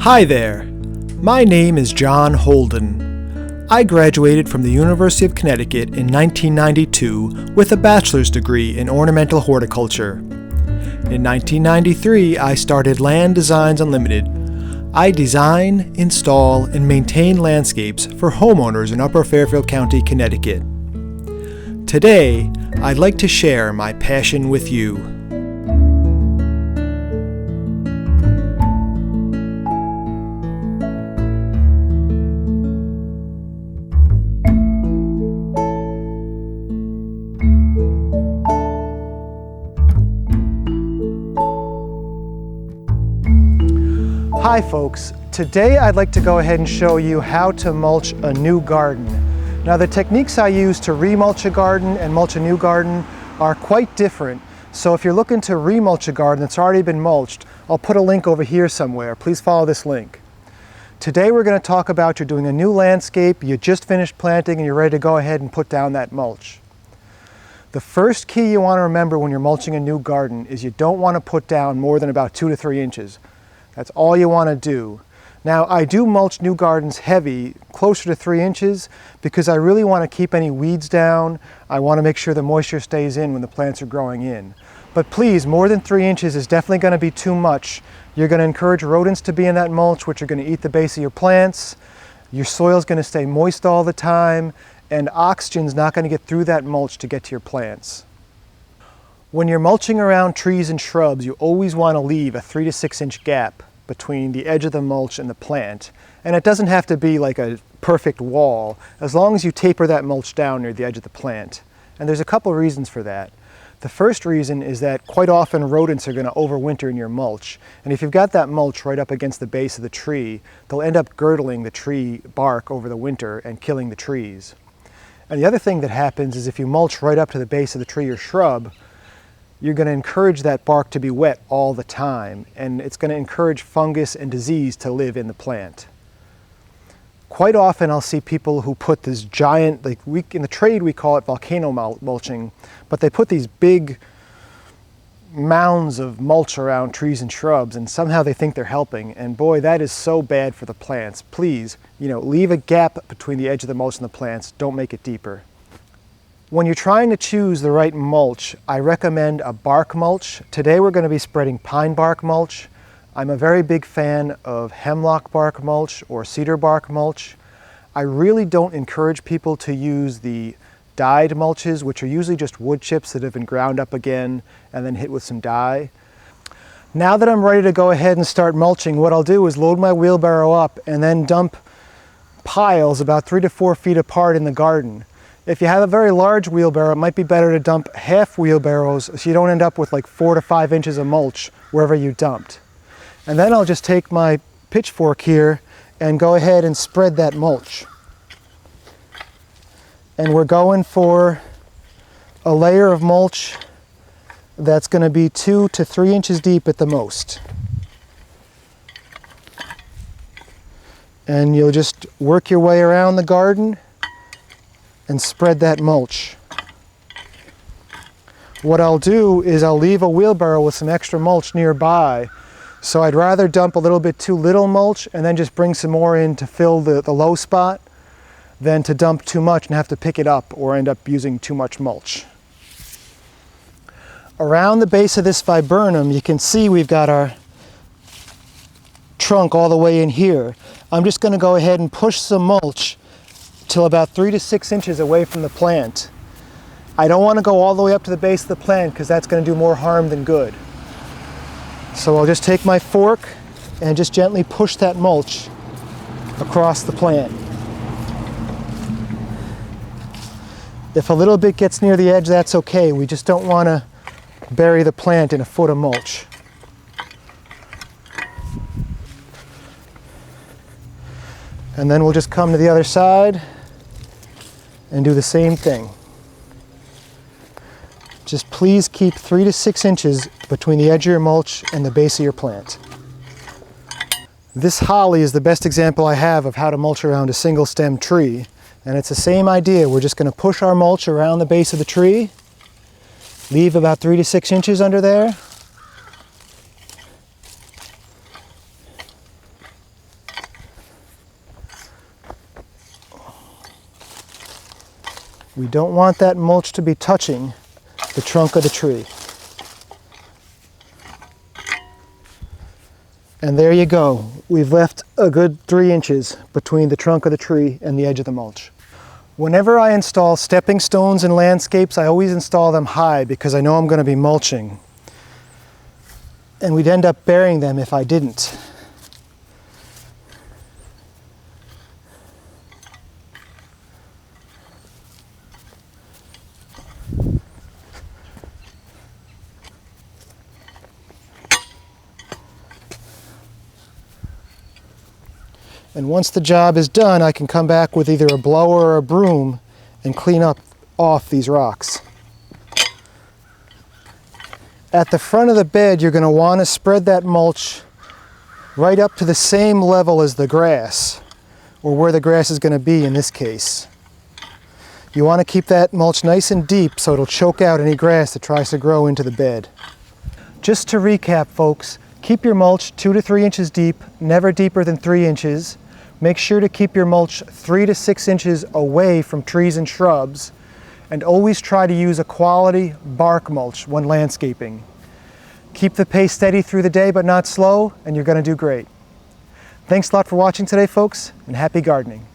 Hi there, my name is John Holden. I graduated from the University of Connecticut in 1992 with a bachelor's degree in ornamental horticulture. In 1993, I started Land Designs Unlimited. I design, install, and maintain landscapes for homeowners in Upper Fairfield County, Connecticut. Today, I'd like to share my passion with you. Hi folks, today I'd like to go ahead and show you how to mulch a new garden. Now the techniques I use to remulch a garden and mulch a new garden are quite different. So if you're looking to remulch a garden that's already been mulched, I'll put a link over here somewhere. Please follow this link. Today we're going to talk about you're doing a new landscape, you just finished planting and you're ready to go ahead and put down that mulch. The first key you want to remember when you're mulching a new garden is you don't want to put down more than about 2 to 3 inches. That's all you want to do. Now I do mulch new gardens heavy, closer to 3 inches, because I really want to keep any weeds down. I want to make sure the moisture stays in when the plants are growing in. But please, more than 3 inches is definitely going to be too much. You're going to encourage rodents to be in that mulch, which are going to eat the base of your plants. Your soil is going to stay moist all the time, and oxygen's not going to get through that mulch to get to your plants. When you're mulching around trees and shrubs, you always want to leave a 3 to 6 inch gap between the edge of the mulch and the plant. And it doesn't have to be like a perfect wall, as long as you taper that mulch down near the edge of the plant. And there's a couple reasons for that. The first reason is that quite often rodents are going to overwinter in your mulch. And if you've got that mulch right up against the base of the tree, they'll end up girdling the tree bark over the winter and killing the trees. And the other thing that happens is if you mulch right up to the base of the tree or shrub, you're going to encourage that bark to be wet all the time, and it's going to encourage fungus and disease to live in the plant. Quite often I'll see people who put this giant, in the trade we call it volcano mulching, but they put these big mounds of mulch around trees and shrubs, and somehow they think they're helping, and boy, that is so bad for the plants. Please, leave a gap between the edge of the mulch and the plants. Don't make it deeper. When you're trying to choose the right mulch, I recommend a bark mulch. Today we're going to be spreading pine bark mulch. I'm a very big fan of hemlock bark mulch or cedar bark mulch. I really don't encourage people to use the dyed mulches, which are usually just wood chips that have been ground up again and then hit with some dye. Now that I'm ready to go ahead and start mulching, what I'll do is load my wheelbarrow up and then dump piles about 3 to 4 feet apart in the garden. If you have a very large wheelbarrow, it might be better to dump half wheelbarrows so you don't end up with like 4 to 5 inches of mulch wherever you dumped. And then I'll just take my pitchfork here and go ahead and spread that mulch. And we're going for a layer of mulch that's going to be 2 to 3 inches deep at the most. And you'll just work your way around the garden and spread that mulch. What I'll do is I'll leave a wheelbarrow with some extra mulch nearby. So I'd rather dump a little bit too little mulch and then just bring some more in to fill the low spot than to dump too much and have to pick it up or end up using too much mulch. Around the base of this viburnum, you can see we've got our trunk all the way in here. I'm just going to go ahead and push some mulch till about 3 to 6 inches away from the plant. I don't want to go all the way up to the base of the plant because that's going to do more harm than good. So I'll just take my fork and just gently push that mulch across the plant. If a little bit gets near the edge, that's okay. We just don't want to bury the plant in a foot of mulch. And then we'll just come to the other side and do the same thing. Just please keep 3 to 6 inches between the edge of your mulch and the base of your plant. This holly is the best example I have of how to mulch around a single stem tree. And it's the same idea. We're just going to push our mulch around the base of the tree, leave about 3 to 6 inches under there, We don't want that mulch to be touching the trunk of the tree. And there you go. We've left a good 3 inches between the trunk of the tree and the edge of the mulch. Whenever I install stepping stones in landscapes, I always install them high because I know I'm going to be mulching. And we'd end up burying them if I didn't. And once the job is done, I can come back with either a blower or a broom and clean up off these rocks. At the front of the bed, you're going to want to spread that mulch right up to the same level as the grass, or where the grass is going to be in this case. You want to keep that mulch nice and deep so it'll choke out any grass that tries to grow into the bed. Just to recap, folks, keep your mulch 2 to 3 inches deep, never deeper than 3 inches. Make sure to keep your mulch 3 to 6 inches away from trees and shrubs, and always try to use a quality bark mulch when landscaping. Keep the pace steady through the day but not slow, and you're going to do great. Thanks a lot for watching today, folks, and happy gardening.